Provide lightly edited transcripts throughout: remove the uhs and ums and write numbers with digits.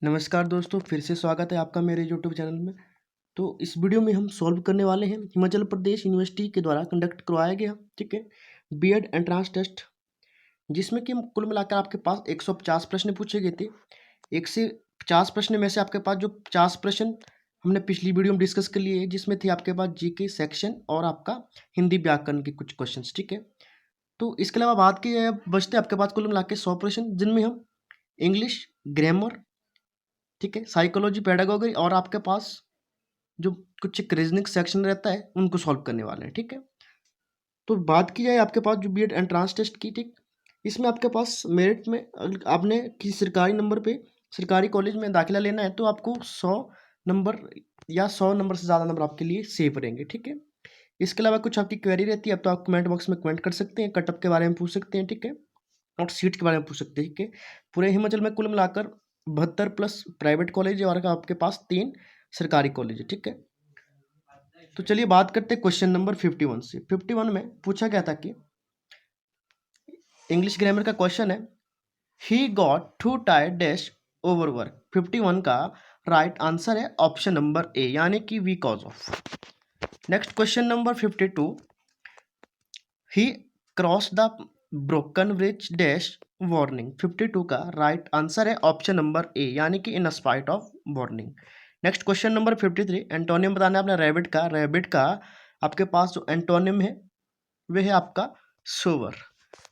नमस्कार दोस्तों, फिर से स्वागत है आपका मेरे यूट्यूब चैनल में। तो इस वीडियो में हम सॉल्व करने वाले हैं हिमाचल प्रदेश यूनिवर्सिटी के द्वारा कंडक्ट करवाया गया, ठीक है, बीएड एंट्रांस टेस्ट, जिसमें कि कुल मिलाकर आपके पास 150 प्रश्न पूछे गए थे। 150 प्रश्न में से आपके पास जो 50 प्रश्न हमने पिछली वीडियो में डिस्कस कर लिए, जिसमें थी आपके पास जीके सेक्शन और आपका हिंदी व्याकरण के कुछ क्वेश्चन, ठीक है। तो इसके अलावा बात की जाए, बचते आपके पास कुल मिला के 100 प्रश्न, जिनमें हम इंग्लिश, ग्रामर, ठीक है, साइकोलॉजी, पेडागोगी और आपके पास जो कुछ एक रीजनिंग सेक्शन रहता है उनको सॉल्व करने वाले हैं, ठीक है। तो बात की जाए आपके पास जो बीएड एंट्रांस टेस्ट की, ठीक, इसमें आपके पास मेरिट में आपने किसी सरकारी नंबर पे सरकारी कॉलेज में दाखिला लेना है तो आपको 100 नंबर या 100 नंबर से ज़्यादा नंबर आपके लिए सेफ रहेंगे, ठीक है। इसके अलावा कुछ आपकी क्वेरी रहती है, अब तो आप कमेंट बॉक्स में कमेंट कर सकते हैं, कटअप के बारे में पूछ सकते हैं, ठीक है, और सीट के बारे में पूछ सकते हैं, ठीक है। पूरे हिमाचल में कुल मिलाकर 72 प्लस प्राइवेट कॉलेज है और आपके पास 3 सरकारी कॉलेज है, ठीक है। तो चलिए बात करते हैं क्वेश्चन नंबर 51 से। 51 में पूछा गया था कि इंग्लिश ग्रामर का क्वेश्चन है, he got to tired dash over work. 51 का राइट आंसर है ऑप्शन नंबर ए, यानी कि because of. Next question number 52, he cross the broken bridge dash warning. 52 का राइट आंसर है ऑप्शन नंबर ए, यानी कि in spite of warning. Next question number 53, antonym बताना है अपना रैबिट का। रैबिट का आपके पास जो एंटोनियम है वह है आपका सोवर।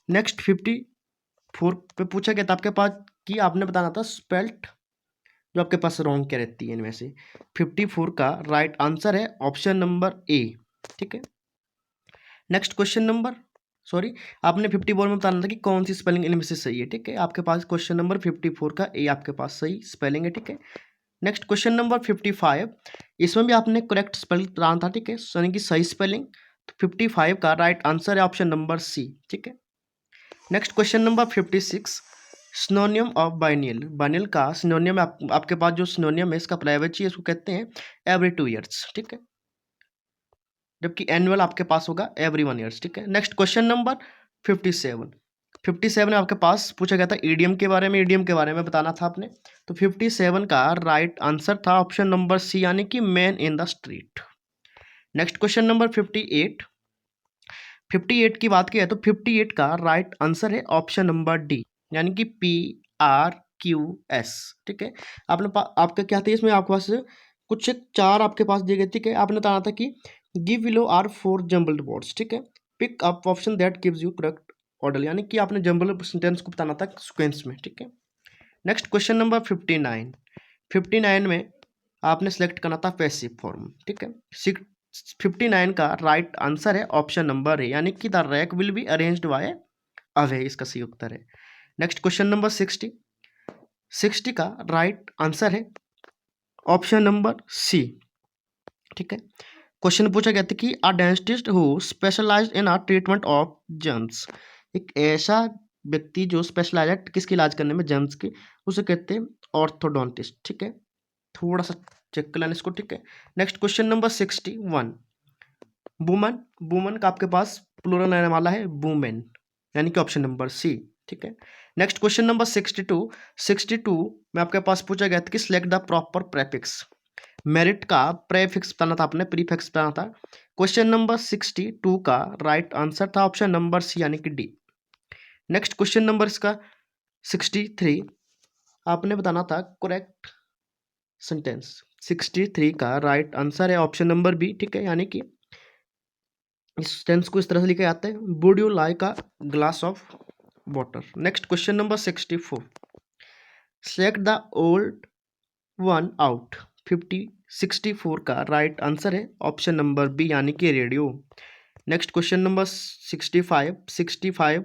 नेक्स्ट 54 पे पूछा गया था आपके पास कि आपने बताना था स्पेल्ट जो आपके पास रॉन्ग क्या रहती है इनमें से। 54 का राइट आंसर है ऑप्शन नंबर ए, ठीक है। नेक्स्ट क्वेश्चन नंबर आपने 54 में बताना था कि कौन सी स्पेलिंग इनमें से सही है, ठीक है। आपके पास क्वेश्चन नंबर 54 का ए आपके पास सही स्पेलिंग है, ठीक है। नेक्स्ट क्वेश्चन नंबर 55, इसमें भी आपने करेक्ट स्पेलिंग बताना था, ठीक है, यानी कि सही स्पेलिंग। तो 55 का राइट आंसर है ऑप्शन नंबर सी, ठीक है। Next question number 56, सिनोनियम of biennial. Biennial का सिनोनियम आपके पास जो सिनोनियम है इसका प्राइवेट इसको कहते हैं एवरी 2 ईयर्स, ठीक है, जबकि एनुअल आपके पास होगा एवरी 1 ईयर्स, ठीक है। नेक्स्ट क्वेश्चन नंबर 57, 57 आपके पास पूछा गया था ईडीएम के बारे में, ईडीएम के बारे में बताना था आपने। तो 57 का राइट आंसर था ऑप्शन नंबर सी, यानी कि man in the street. Next question number 58, 58 की बात की है तो 58 का राइट आंसर है ऑप्शन नंबर डी, यानी कि PRQS, ठीक है। आपका क्या था इसमें, आपके पास कुछ एक 4 आपके पास दिए गए, ठीक है। आपने बताना था कि give below are 4 jumbled words, ठीक है, pick up option that gives you correct order, यानी कि आपने जम्बल्ड सेंटेंस को बताना था सीक्वेंस में, ठीक है। नेक्स्ट क्वेश्चन नंबर 59, 59 में आपने सेलेक्ट करना था पैसिव फॉर्म, ठीक है। 59 का राइट आंसर है ऑप्शन नंबर ए, यानी कि the rack will be arranged bye away, इसका सही उत्तर है। नेक्स्ट क्वेश्चन नंबर 60, 60 का राइट आंसर है ऑप्शन नंबर सी, ठीक है। क्वेश्चन पूछा गया था कि a dentist who specialized in a treatment of germs. एक ऐसा व्यक्ति जो स्पेशलाइज है किसके इलाज करने में, जर्म्स के, उसे कहते हैं ऑर्थोडोंटिस्ट, ठीक है। थोड़ा सा चेक कर लेना इसको, ठीक है। Next question number 61, woman, woman का आपके पास प्लूरल रहने वाला है वुमेन, यानी कि ऑप्शन नंबर सी, ठीक है। नेक्स्ट क्वेश्चन नंबर 62, 62 में आपके पास पूछा गया था कि select the proper prefix. Merit का प्रेफिक्स बताना था आपने, प्रीफिक्स बताना था। क्वेश्चन नंबर 62 का राइट आंसर था ऑप्शन नंबर सी, यानी कि डी। नेक्स्ट क्वेश्चन नंबर इसका 63, आपने बताना था करेक्ट सेंटेंस। 63 का राइट आंसर है ऑप्शन नंबर बी, ठीक है, यानी कि इस टेंस को इस तरह से लिखे जाते हैं, would you like a glass of water. Next question number 64, select the old one out. 64 का राइट आंसर है ऑप्शन नंबर बी, यानी कि रेडियो। नेक्स्ट क्वेश्चन नंबर 65, 65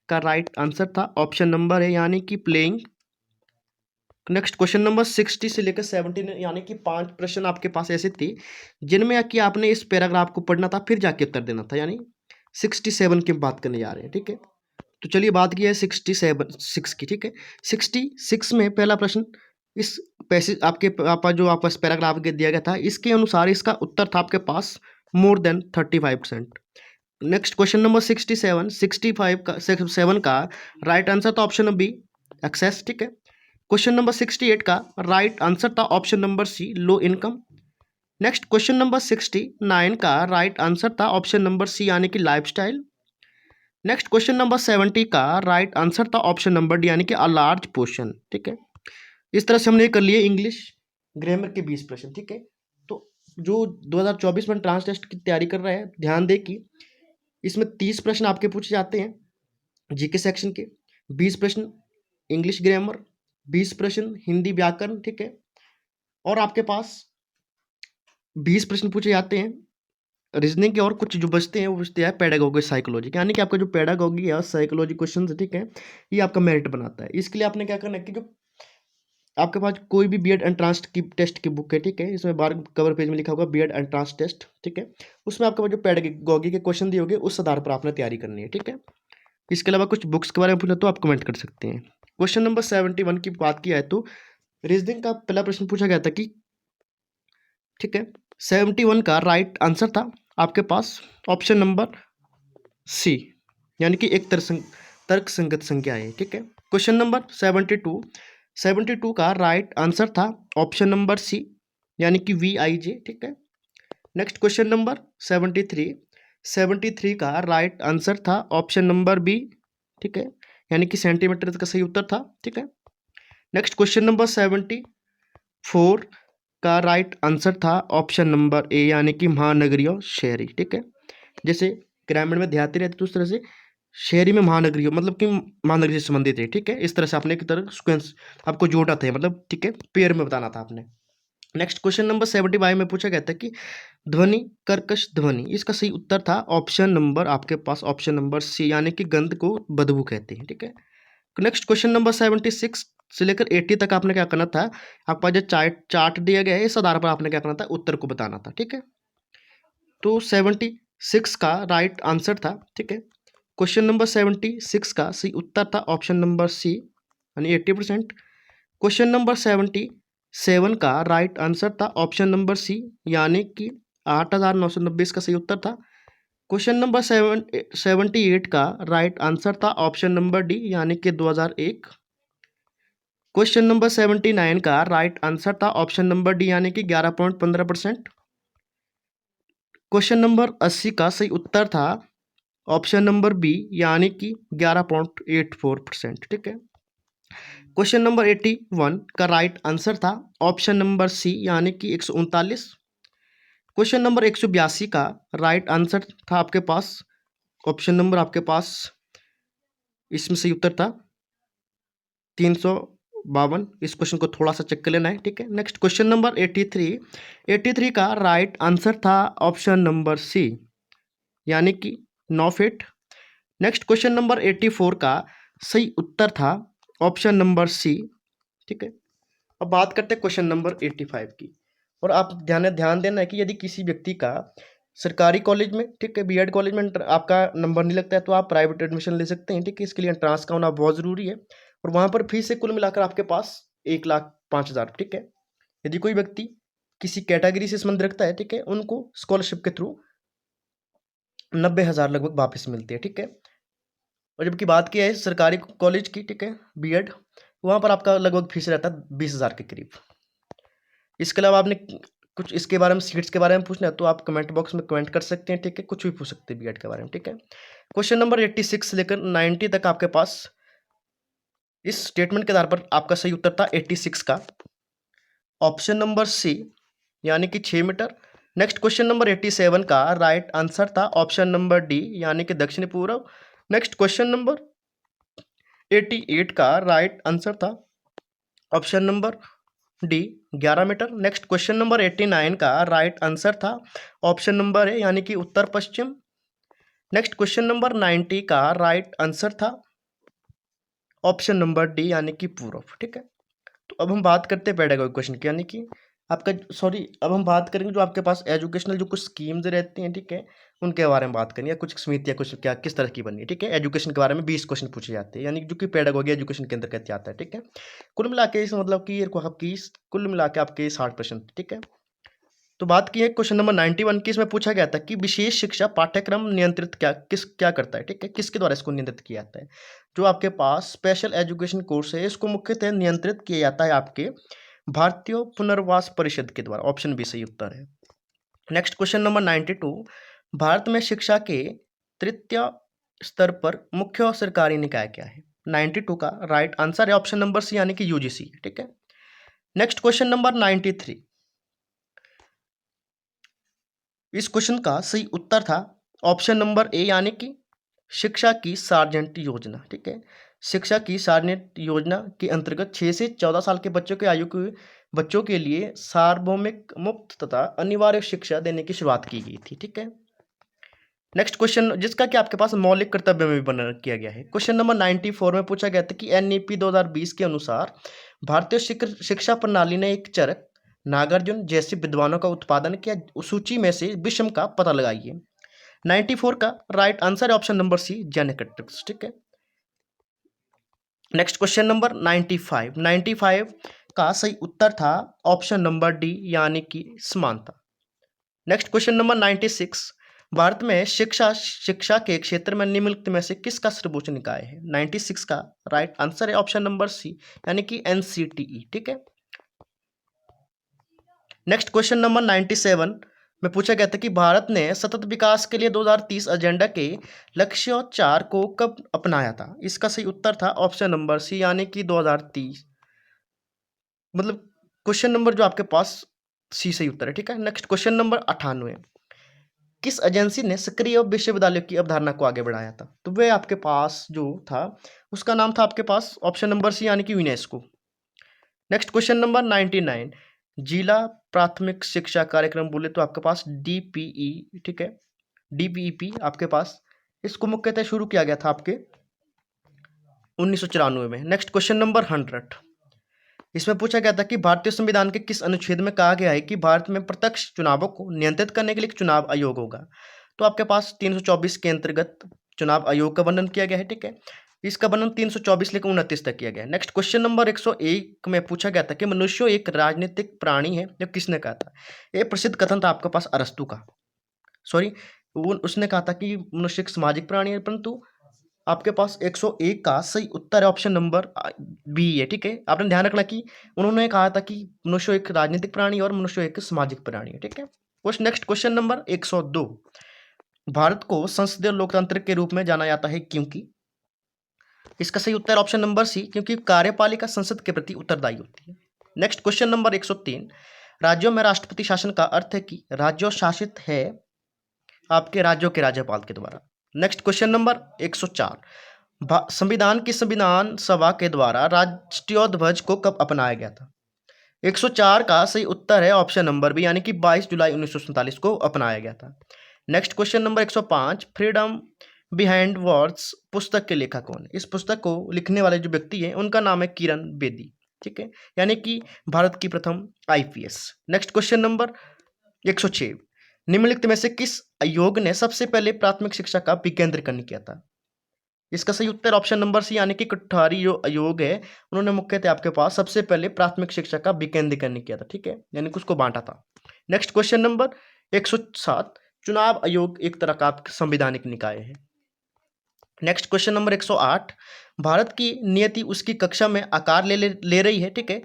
का राइट आंसर था ऑप्शन नंबर है, यानी कि प्लेइंग। नेक्स्ट क्वेश्चन नंबर 60 से लेकर 70, यानी कि 5 प्रश्न आपके पास ऐसे थे जिनमें कि आपने इस पैराग्राफ को पढ़ना था फिर जाके उत्तर देना था, यानी 67 की बात करने जा रहे हैं, ठीक है। तो चलिए बात की है 67 की, ठीक है। 66 में पहला प्रश्न, इस पैसेज आपके पास जो आपका पैराग्राफ के दिया गया था इसके अनुसार इसका उत्तर था आपके पास more than 35%। Next question number 67, 65 का 7 का राइट आंसर था ऑप्शन बी, एक्सेस, ठीक है। क्वेश्चन नंबर 68 का राइट आंसर था option number C, low income. Next question number 69 का राइट आंसर था ऑप्शन नंबर सी, यानी कि लाइफस्टाइल। नेक्स्ट क्वेश्चन नंबर 70 का राइट आंसर था ऑप्शन नंबर डी, यानी कि अ लार्ज पोर्शन। ठीक है, इस तरह से हमने कर लिए इंग्लिश ग्रामर के 20 प्रश्न। ठीक है, तो जो 2024 में ट्रांस टेस्ट की तैयारी कर रहे हैं, ध्यान दें कि इसमें 30 प्रश्न आपके पूछे जाते हैं जीके सेक्शन के, 20 प्रश्न इंग्लिश ग्रामर, 20 प्रश्न हिंदी व्याकरण। ठीक है, और आपके पास 20 प्रश्न पूछे जाते हैं रीजनिंग के, और कुछ जो बचते हैं वो बचते हैं पेडागोगी साइकोलॉजी के, यानी कि आपका जो पेडागोगी है साइकोलॉजी क्वेश्चन, ठीक है, ये आपका मेरिट बनाता है। इसके लिए आपने क्या करना है कि जो आपके पास कोई भी बीएड एंट्रांस की टेस्ट की बुक है, ठीक है, इसमें बाहर कवर पेज में लिखा होगा बीएड एंट्रांस टेस्ट। ठीक है, उसमें आपके पास जो पेडागोगी के क्वेश्चन दिए होंगे उस आधार पर आपने तैयारी करनी है। ठीक है, इसके अलावा कुछ बुक्स के बारे में पूछना तो आप कमेंट कर सकते हैं। क्वेश्चन नंबर 71 की बात किया है तो रीजनिंग का पहला प्रश्न पूछा गया था कि, ठीक है, 71 का राइट आंसर था आपके पास ऑप्शन नंबर सी, यानी कि एक तर्क संगत संख्या है। ठीक है, क्वेश्चन नंबर 72 का राइट आंसर था ऑप्शन नंबर सी, यानी कि VIJ। ठीक है, नेक्स्ट क्वेश्चन नंबर 73 का राइट आंसर था ऑप्शन नंबर बी। ठीक है, यानी कि सेंटीमीटर का सही उत्तर था। ठीक है, नेक्स्ट क्वेश्चन नंबर 74 का राइट आंसर था ऑप्शन नंबर ए, यानी कि महानगरीय और शहरी। ठीक है, जैसे ग्रामीण में देहाती रहते तो उस तरह से शहरी में महानगरीय, मतलब कि महानगरी से संबंधित है। ठीक है, इस तरह से आपने एक तरह सीक्वेंस आपको जोड़ा था, मतलब ठीक है पेयर में बताना था आपने। नेक्स्ट क्वेश्चन नंबर 75 में पूछा गया था कि ध्वनि कर्कश ध्वनि, इसका सही उत्तर था ऑप्शन नंबर आपके पास ऑप्शन नंबर सी, यानी कि गंध को बदबू कहते हैं। ठीक है, नेक्स्ट क्वेश्चन नंबर 76 से लेकर 80 तक आपने क्या करना था, आपके पास जो चार्ट दिया गया है इस आधार पर आपने क्या करना था, उत्तर को बताना था। ठीक है, तो 76 का राइट आंसर था। ठीक है, क्वेश्चन नंबर 76 का सही उत्तर था ऑप्शन नंबर सी, यानी 80%। क्वेश्चन नंबर 77 का राइट आंसर था ऑप्शन नंबर सी, यानी कि 8990 इसका सही उत्तर था। क्वेश्चन नंबर 78 का राइट आंसर था ऑप्शन नंबर डी, यानी कि 2001। क्वेश्चन नंबर 79 का राइट आंसर था ऑप्शन नंबर डी, यानी कि 11.15%। क्वेश्चन नंबर 80 का सही उत्तर था ऑप्शन नंबर बी, यानी कि 11.84%। ठीक है, क्वेश्चन नंबर 81 का राइट आंसर था ऑप्शन नंबर सी, यानी कि 139। क्वेश्चन नंबर 182 का राइट आंसर था आपके पास ऑप्शन नंबर आपके पास, इसमें सही उत्तर था 352। इस क्वेश्चन को थोड़ा सा चेक कर लेना है। ठीक है, नेक्स्ट क्वेश्चन नंबर 83 का राइट आंसर था ऑप्शन नंबर सी, यानी कि 9 फीट। नेक्स्ट क्वेश्चन नंबर 84 का सही उत्तर था ऑप्शन नंबर सी। ठीक है, अब बात करते हैं क्वेश्चन नंबर 85 की, और आप ध्यान देना है कि यदि किसी व्यक्ति का सरकारी कॉलेज में, ठीक है, बीएड कॉलेज में आपका नंबर नहीं लगता है तो आप प्राइवेट एडमिशन ले सकते हैं। ठीक है, इसके लिए एंट्रांस का होना बहुत ज़रूरी है, और वहाँ पर फीस से कुल मिलाकर आपके पास 1,05,000। ठीक है, यदि कोई व्यक्ति किसी कैटेगरी से संबंध रखता है, ठीक है, उनको स्कॉलरशिप के थ्रू 90,000 लगभग वापस मिलती है। ठीक है, और जबकि बात की है सरकारी कॉलेज की, ठीक है, बीएड, वहाँ पर आपका लगभग फीस रहता है 20,000 के करीब। इसके अलावा आपने कुछ इसके बारे में सीट्स के बारे में पूछना है तो आप कमेंट बॉक्स में कमेंट कर सकते हैं। ठीक है, कुछ भी पूछ सकते हैं बीएड के बारे में। ठीक है, क्वेश्चन नंबर 86 से लेकर 90 तक आपके पास इस स्टेटमेंट के आधार पर आपका सही उत्तर था 86 का ऑप्शन नंबर सी, यानी कि 6 मीटर। नेक्स्ट क्वेश्चन नंबर 87 का राइट आंसर था ऑप्शन नंबर डी, यानी कि दक्षिण पूर्व। नेक्स्ट क्वेश्चन नंबर 88 का राइट आंसर था option number D, 11 metre. Next question number 89 का राइट आंसर था ऑप्शन नंबर ए, यानी कि उत्तर पश्चिम। नेक्स्ट क्वेश्चन नंबर 90 का राइट आंसर था ऑप्शन नंबर डी, यानी कि पूर्व। ठीक है, तो अब हम बात करते हैं पेडागोगी क्वेश्चन की, यानी कि आपका अब हम बात करेंगे जो आपके पास एजुकेशनल जो कुछ स्कीम्स रहती हैं, ठीक है, उनके बारे में बात करेंगे, कुछ समितियाँ कुछ क्या किस तरह की बनी है। ठीक है, एजुकेशन के बारे में 20 क्वेश्चन पूछे जाते हैं, यानी जो कि पेडागोगी एजुकेशन के अंदर कहते आता है। ठीक है, कुल मिला के इस मतलब कि आपकी कुल मिला के आपके 60 प्रश्न। ठीक है, तो बात की है क्वेश्चन नंबर 91 की, इसमें पूछा गया था कि विशेष शिक्षा पाठ्यक्रम नियंत्रित क्या करता है, ठीक है, किसके द्वारा इसको नियंत्रित किया जाता है। जो आपके पास स्पेशल एजुकेशन कोर्स है इसको मुख्यतः नियंत्रित किया जाता है आपके भारतीय पुनर्वास परिषद के द्वारा। ऑप्शन बी सही उत्तर है। नेक्स्ट क्वेश्चन नंबर 92, भारत में शिक्षा के तृतीय स्तर पर मुख्य सरकारी निकाय क्या है। 92 का राइट आंसर है ऑप्शन नंबर सी यानी कि यूजीसी, ठीक है। नेक्स्ट क्वेश्चन नंबर 93, इस क्वेश्चन का सही उत्तर था ऑप्शन नंबर ए यानी कि शिक्षा की सार्जेंट योजना, ठीक है। शिक्षा की सार्जेंट योजना के अंतर्गत 6 से 14 साल के बच्चों के आयु के बच्चों के लिए सार्वभौमिक मुफ्त तथा अनिवार्य शिक्षा देने की शुरुआत की गई थी, ठीक है। नेक्स्ट क्वेश्चन जिसका कि आपके पास मौलिक कर्तव्य में भी बना किया गया है। क्वेश्चन नंबर 94 में पूछा गया था कि एनईपी 2020 के अनुसार भारतीय शिक्षा प्रणाली ने एक चरक नागार्जुन जैसे विद्वानों का उत्पादन किया, उस सूची में से विषम का पता लगाइए। 94 का राइट आंसर है ऑप्शन नंबर सी जेनेटिक्स, ठीक है। नेक्स्ट क्वेश्चन नंबर 95 का सही उत्तर था ऑप्शन नंबर डी यानी कि समानता। नेक्स्ट क्वेश्चन नंबर 96, भारत में शिक्षा के क्षेत्र में निम्नलिखित में से किसका सर्वोच्च निकाय है। 96 का राइट आंसर है ऑप्शन नंबर सी यानी कि एनसीटीई, ठीक है। नेक्स्ट क्वेश्चन नंबर 97 में पूछा गया था कि भारत ने सतत विकास के लिए 2030 एजेंडा के लक्ष्य 4 को कब अपनाया था। इसका सही उत्तर था ऑप्शन नंबर सी यानी कि 2030, मतलब क्वेश्चन नंबर जो आपके पास सी सही उत्तर है, ठीक है। नेक्स्ट क्वेश्चन नंबर 98, किस एजेंसी ने सक्रिय विश्वविद्यालय की अवधारणा को आगे बढ़ाया था। तो वह आपके पास जो था उसका नाम था आपके पास ऑप्शन नंबर सी यानी कि यूनेस्को। नेक्स्ट क्वेश्चन नंबर 99, जिला प्राथमिक शिक्षा कार्यक्रम बोले तो आपके पास डीपीई, ठीक है, डीपीईपी आपके पास इसको मुख्यतः शुरू किया गया था आपके 1994 में। नेक्स्ट क्वेश्चन नंबर 100, इसमें पूछा गया था कि भारतीय संविधान के किस अनुच्छेद में कहा गया है कि भारत में प्रत्यक्ष चुनावों को नियंत्रित करने के लिए एक चुनाव आयोग होगा। तो आपके पास 324 के अंतर्गत चुनाव आयोग का वर्णन किया गया है, ठीक है। इसका वर्णन 324 लेकर 29 तक किया गया है। नेक्स्ट क्वेश्चन नंबर 101 में पूछा गया था कि मनुष्य एक राजनीतिक प्राणी है, जो किसने कहा था। ये प्रसिद्ध कथन था आपके पास अरस्तु का, सॉरी वो उसने कहा था कि मनुष्य एक सामाजिक प्राणी है, परंतु आपके पास 101 का सही उत्तर है ऑप्शन नंबर बी है, ठीक है। आपने ध्यान रखना कि उन्होंने कहा था कि मनुष्य एक राजनीतिक प्राणी और मनुष्य एक सामाजिक प्राणी है, ठीक है। नेक्स्ट क्वेश्चन नंबर 102, भारत को संसदीय लोकतंत्र के रूप में जाना जाता है क्योंकि। इसका सही उत्तर ऑप्शन नंबर सी, क्योंकि कार्यपालिका संसद के प्रति उत्तरदायी होती है। नेक्स्ट क्वेश्चन नंबर 103, राज्यों में राष्ट्रपति शासन का अर्थ है कि राज्य शासित है आपके राज्यों के राज्यपाल के द्वारा। नेक्स्ट क्वेश्चन नंबर 104, संविधान की संविधान सभा के द्वारा राष्ट्रीय ध्वज को कब अपनाया गया था। 104 का सही उत्तर है ऑप्शन नंबर बी यानी कि 22 जुलाई 1947 को अपनाया गया था। Next question number 105, freedom behind words पुस्तक के लेखक कौन है। इस पुस्तक को लिखने वाले जो व्यक्ति हैं उनका नाम है किरण बेदी, ठीक है, यानी कि भारत की प्रथम आईपीएस। नेक्स्ट क्वेश्चन नंबर 106, निम्नलिखित में से किस आयोग ने सबसे पहले प्राथमिक शिक्षा का विकेंद्रीकरण किया था। इसका सही उत्तर ऑप्शन नंबर सी यानी कि कोठारी जो आयोग है उन्होंने मुख्यतः आपके पास सबसे पहले प्राथमिक शिक्षा का विकेंद्रीकरण किया था, ठीक है, यानी कि उसको बांटा था। नेक्स्ट क्वेश्चन नंबर 107, चुनाव आयोग एक तरह का संवैधानिक निकाय है। नेक्स्ट क्वेश्चन नंबर 108, भारत की नियति उसकी कक्षा में आकार ले रही है, ठीक है,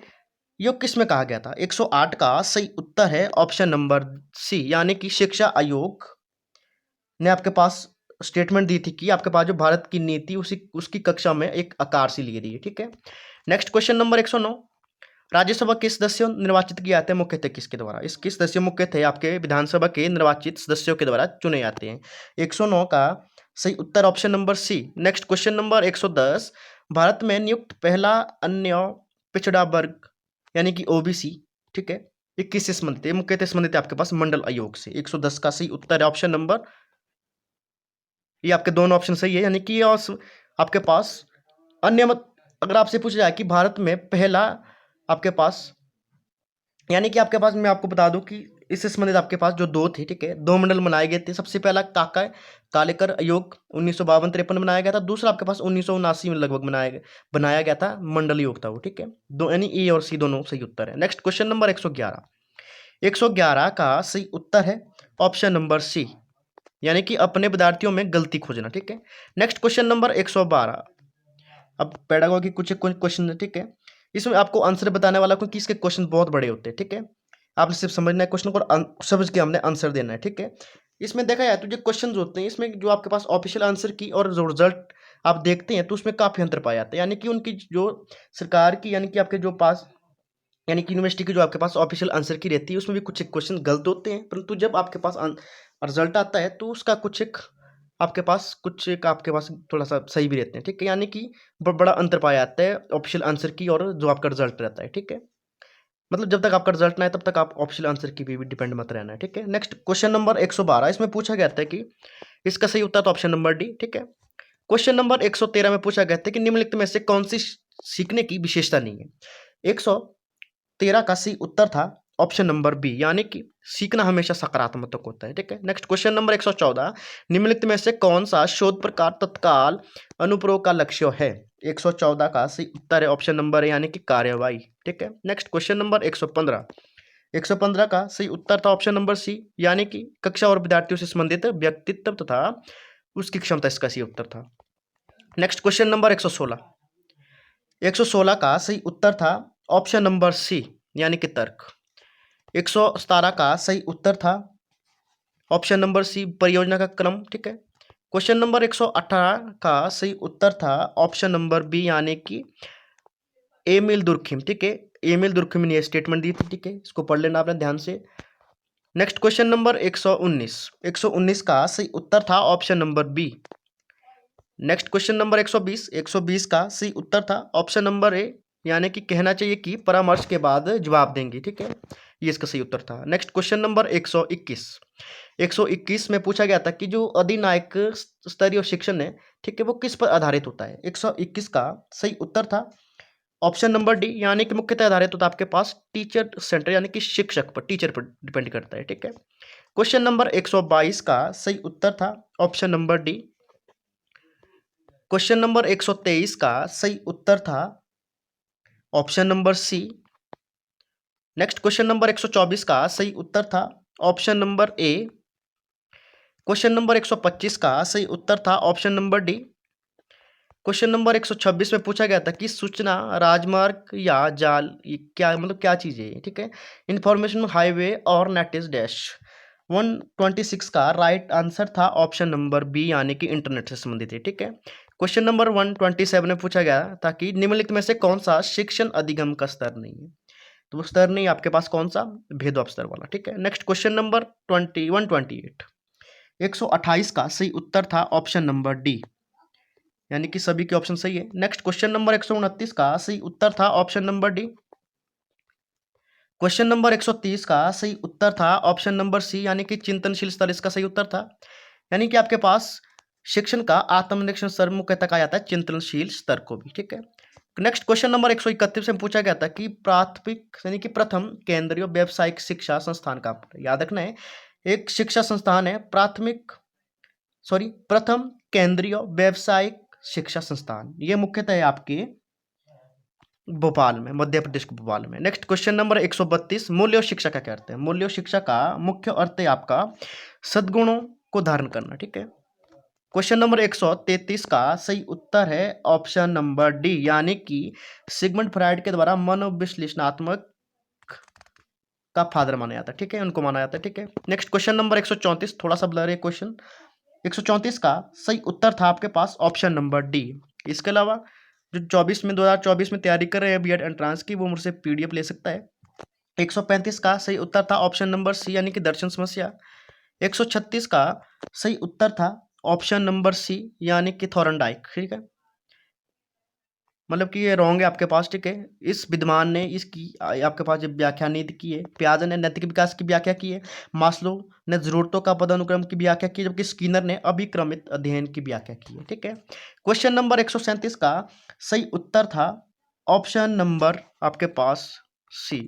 यो किस में कहा गया था। 108 का सही उत्तर है ऑप्शन नंबर सी यानी कि शिक्षा आयोग ने आपके पास स्टेटमेंट दी थी कि आपके पास जो भारत की नीति उसकी कक्षा में एक आकार सी ले रही है, ठीक है। नेक्स्ट क्वेश्चन नंबर 109, राज्यसभा के सदस्यों निर्वाचित किए जाते हैं मुख्यतः किसके द्वारा। इसके सदस्य मुख्यतः आपके विधानसभा के निर्वाचित सदस्यों के द्वारा चुने जाते हैं। 109 का सही उत्तर option number C. Next question number 110, भारत में नियुक्त पहला अन्य पिछड़ा वर्ग यानी कि ओबीसी, ठीक है, ये किससे संबंधित है। मुख्यतः संबंधित है आपके पास मंडल आयोग से। 110 का सही उत्तर है ऑप्शन नंबर, ये आपके दोनों ऑप्शन सही है, यानी कि आपके पास अन्य अगर आपसे पूछा जाए कि भारत में पहला आपके पास, यानी कि आपके पास मैं आपको बता दूं कि इससे संबंधित आपके पास जो दो थे, ठीक है, दो मंडल बनाए गए थे। सबसे पहला कालेकर आयोग 1952-53 बनाया गया था। दूसरा आपके पास 1979 में लगभग बनाया गया था, मंडल आयोग था वो, ठीक है। दो यानी ए और सी दोनों सही उत्तर है। नेक्स्ट क्वेश्चन नंबर 111, 111 का सही उत्तर है ऑप्शन नंबर सी, यानी कि अपने विद्यार्थियों में गलती खोजना। ठीक है, नेक्स्ट क्वेश्चन नंबर 112। अब पेडागोगी कुछ क्वेश्चन है, ठीक है, इसमें आपको आंसर बताने वाला, क्योंकि इसके क्वेश्चन बहुत बड़े होते हैं। ठीक है, आपने सिर्फ समझना है क्वेश्चन को और समझ के हमने आंसर देना है। ठीक है, इसमें देखा जाए तो जो क्वेश्चन होते हैं इसमें जो आपके पास ऑफिशियल आंसर की और जो रिजल्ट आप देखते हैं तो उसमें काफी अंतर पाया जाता है, यानी कि उनकी जो सरकार की, यानी कि आपके जो पास, यानी कि यूनिवर्सिटी की जो आपके पास ऑफिशियल आंसर की रहती है उसमें भी कुछ एक क्वेश्चन गलत होते हैं, परंतु जब आपके पास रिजल्ट आता है तो उसका कुछ एक आपके पास थोड़ा सा सही भी रहते हैं। ठीक है, यानी कि बड़ा अंतर पाया जाता है ऑफिशियल आंसर की और जो आपका रिजल्ट रहता है। ठीक है, मतलब जब तक आपका रिजल्ट ना आए तब तक आप ऑफिशियल आंसर की भी डिपेंड मत रहना है। ठीक है, नेक्स्ट क्वेश्चन नंबर 112, इसमें पूछा गया था कि इसका सही उत्तर तो ऑप्शन नंबर डी। ठीक है, क्वेश्चन नंबर 113 में पूछा गया था कि निम्नलिखित में से कौन सी सीखने की विशेषता नहीं है। 113 का सही उत्तर था ऑप्शन नंबर बी, यानी कि सीखना हमेशा सकारात्मक होता है। ठीक है, नेक्स्ट क्वेश्चन नंबर 114, निम्नलिखित में से कौन सा शोध प्रकार तत्काल अनुप्रयोग का लक्ष्य है। 114 का सही उत्तर है ऑप्शन नंबर ए, यानी कि कार्यवाही। ठीक है, नेक्स्ट क्वेश्चन नंबर 115, 115 का सही उत्तर था ऑप्शन नंबर सी, यानी कि कक्षा और विद्यार्थियों से संबंधित व्यक्तित्व तथा उसकी क्षमता, इसका सही उत्तर था। नेक्स्ट क्वेश्चन नंबर 116, 116 का सही उत्तर था ऑप्शन नंबर सी, यानी कि तर्क। 117 का सही उत्तर था ऑप्शन नंबर सी, परियोजना का क्रम। ठीक है, क्वेश्चन नंबर 118 का सही उत्तर था ऑप्शन नंबर बी, यानी कि एमिल दुर्खिम। ठीक है, एमिल दुर्खिम ने स्टेटमेंट दी थी। ठीक है, इसको पढ़ लेना आपने ध्यान से। नेक्स्ट क्वेश्चन नंबर 119, 119 का सही उत्तर था option number B. Next question number 120, 120 का सही उत्तर था ऑप्शन नंबर ए, यानी कि कहना चाहिए कि परामर्श के बाद जवाब देंगे। ठीक है, ये इसका सही उत्तर था। नेक्स्ट क्वेश्चन नंबर 121, 121 में पूछा गया था कि जो अधिनायक स्तरीय शिक्षण है, ठीक है, वो किस पर आधारित होता है। 121 का सही उत्तर था ऑप्शन नंबर डी, यानी कि मुख्यतः आधारित होता है आपके पास टीचर सेंटर, यानी कि शिक्षक पर, टीचर पर डिपेंड करता है। ठीक है, क्वेश्चन नंबर 122 का सही उत्तर था option number D. Question number 123 का सही उत्तर था option number C. Next question number 124 का सही उत्तर था option number A. Question number 125 का सही उत्तर था option number D. Question number 126 में पूछा गया था कि सूचना राजमार्ग या जाल, ये क्या मतलब क्या चीज़ है। ठीक है, इंफॉर्मेशन हाईवे और नेट इज डैश। 126 का राइट आंसर था ऑप्शन नंबर बी, यानी कि इंटरनेट से संबंधित है। ठीक है, क्वेश्चन नंबर 127 में पूछा गया था कि निम्नलिखित में से कौन सा शिक्षण अधिगम का स्तर नहीं है। तो वो स्तर नहीं, आपके पास कौन सा, भेदभाव स्तर वाला। ठीक है, नेक्स्ट क्वेश्चन नंबर 128, 128 का सही उत्तर था ऑप्शन नंबर डी, यानी कि सभी के ऑप्शन सही है। नेक्स्ट क्वेश्चन नंबर 129 का सही उत्तर था option number D. Question number 130 का सही उत्तर था ऑप्शन नंबर सी, यानी कि चिंतनशील स्तर इसका सही उत्तर था। यानी कि आपके पास शिक्षण का आत्मनिरीक्षण स्तर मुख्यतः कहा जाता है चिंतनशील स्तर को भी। ठीक है, नेक्स्ट क्वेश्चन नंबर 131 में पूछा गया था कि प्राथमिक यानी कि प्रथम केंद्रीय व्यावसायिक शिक्षा संस्थान का, याद रखना है एक शिक्षा संस्थान है प्रथम केंद्रीय व्यावसायिक शिक्षा संस्थान, ये मुख्यतः है आपके भोपाल में, मध्य प्रदेश के भोपाल में। नेक्स्ट क्वेश्चन नंबर 132, मूल्य और शिक्षा का क्या अर्थ है। मूल्य और शिक्षा का मुख्य अर्थ है आपका सद्गुणों को धारण करना। ठीक है, क्वेश्चन नंबर 133 का सही उत्तर है ऑप्शन नंबर डी, यानी कि सिगमंड फ्राइड के द्वारा मनोविश्लेषणात्मक का फादर माना जाता है। ठीक है, उनको माना जाता है। ठीक है, नेक्स्ट क्वेश्चन नंबर 134, थोड़ा सा ब्लर है क्वेश्चन। 134 का सही उत्तर था आपके पास ऑप्शन नंबर डी। इसके अलावा जो 2024 में तैयारी कर रहे हैं बीएड एंट्रांस की, वो मुझसे पीडीएफ ले सकता है। 135 का सही उत्तर था ऑप्शन नंबर सी, यानी कि दर्शन समस्या। 136 का सही उत्तर था ऑप्शन नंबर सी, यानी कि थॉर्नडाइक। ठीक है, मतलब कि ये रॉन्ग है आपके पास। ठीक है, इस विद्वान ने इसकी आपके पास जब व्याख्या नीति की है, पियाजे ने नैतिक विकास की व्याख्या की है, मास्लो ने जरूरतों का पदानुक्रम की व्याख्या की, जबकि स्किनर ने अभिक्रमित अध्ययन की व्याख्या की है। ठीक है, क्वेश्चन नंबर 137 का सही उत्तर था ऑप्शन नंबर आपके पास सी।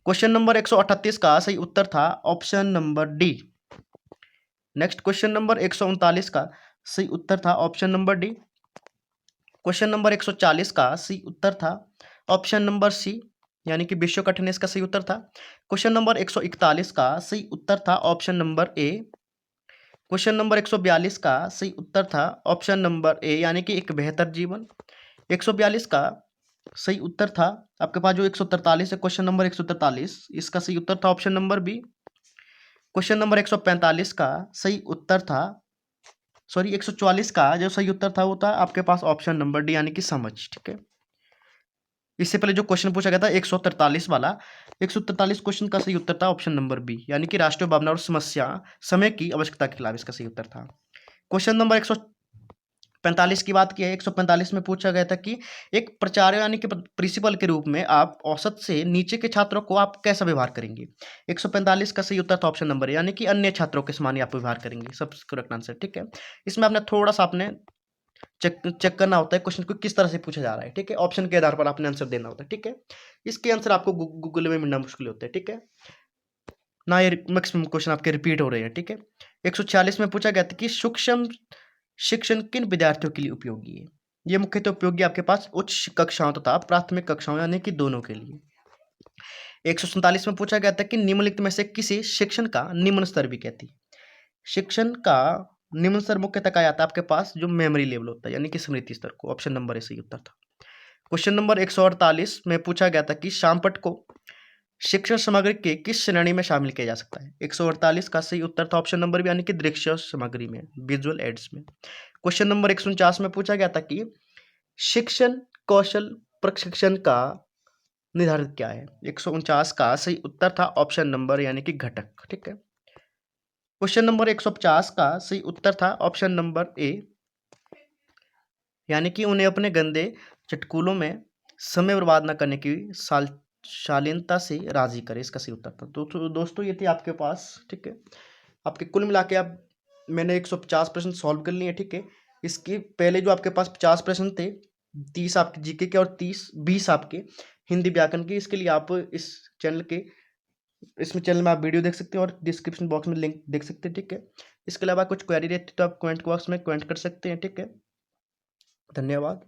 क्वेश्चन नंबर 138 का सही उत्तर था option number D. Next question number 139 का सही उत्तर था option number D. Question number 140 का सही उत्तर था ऑप्शन नंबर सी। यानी कि विश्व का इसका सही उत्तर था। क्वेश्चन नंबर 141 का सही उत्तर था option number A. Question number 142 का सही उत्तर था ऑप्शन नंबर ए, यानी कि एक बेहतर जीवन। 142 का सही उत्तर था आपके पास जो 143 है, क्वेश्चन नंबर 143, इसका सही उत्तर था option number B. Question number 145 का सही उत्तर था, सॉरी 144 का जो सही उत्तर था वो था आपके पास ऑप्शन नंबर डी, यानी कि समझ। ठीक है, इससे पहले जो क्वेश्चन पूछा गया था 143 वाला, 143 क्वेश्चन का सही उत्तर था ऑप्शन नंबर बी, यानी कि राष्ट्रीय भावना और समस्या समय की आवश्यकता के खिलाफ इसका सही उत्तर था। क्वेश्चन नंबर 145 की बात की है, 145 में पूछा गया था कि एक प्राचार्य यानी कि प्रिंसिपल के रूप में आप औसत से नीचे के छात्रों को आप कैसा व्यवहार करेंगे। 145 का सही उत्तर था ऑप्शन नंबर, यानी कि अन्य छात्रों के समान ही आप व्यवहार करेंगे, सबसे करेक्ट आंसर। ठीक है, इसमें आपने थोड़ा सा आपने चेक चेक करना होता है क्वेश्चन को किस तरह से पूछा जा रहा है। ठीक है, ऑप्शन के आधार पर आपने आंसर देना होता है। ठीक है, इसके आंसर आपको गूगल में मिलना मुश्किल होता है। ठीक है ना, ये मैक्सिमम क्वेश्चन आपके रिपीट हो रहे हैं। ठीक है, 146 में पूछा गया था कि सूक्ष्म शिक्षण किन विद्यार्थियों के लिए उपयोगी है। ये मुख्यतः उपयोगी आपके पास उच्च कक्षाओं तथा प्राथमिक कक्षाओं यानी कि दोनों के लिए। 147 में पूछा गया था कि निम्नलिखित में से किसी शिक्षण का निम्न स्तर भी कहती है। शिक्षण का निम्न स्तर मुख्यतः कहा जाता है आपके पास जो मेमोरी लेवल होता है, यानी कि स्मृति स्तर को। ऑप्शन नंबर ए सही उत्तर था। क्वेश्चन नंबर 148 में पूछा गया था कि शामपट को शिक्षण सामग्री के किस श्रेणी में शामिल किया जा सकता है। 148 का सही उत्तर था ऑप्शन नंबर बी, यानी कि दृश्य सामग्री में, विजुअल एड्स में। क्वेश्चन नंबर 149 में पूछा गया था कि शिक्षण कौशल प्रशिक्षण का निर्धारित क्या है। 149 का सही उत्तर था ऑप्शन नंबर, यानी कि घटक। ठीक है, क्वेश्चन नंबर 150 का सही उत्तर था ऑप्शन नंबर ए, यानी कि उन्हें अपने गंदे चटकुलों में समय बर्बाद न करने की शालीनता से राजी करे, इसका सही उत्तर था। तो दोस्तों ये थे आपके पास। ठीक है, आपके कुल मिला के आप मैंने 150 प्रश्न सॉल्व कर लिए। ठीक है, इसके पहले जो आपके पास 50 प्रश्न थे, 30 आपके जीके के और 20 आपके हिंदी व्याकरण के। इसके लिए आप इस चैनल के इसमें चैनल में आप वीडियो देख सकते हैं और डिस्क्रिप्शन बॉक्स में लिंक देख सकते हैं। ठीक है, इसके अलावा कुछ क्वेरी रहती है तो आप कमेंट बॉक्स में कमेंट कर सकते हैं। ठीक है, धन्यवाद।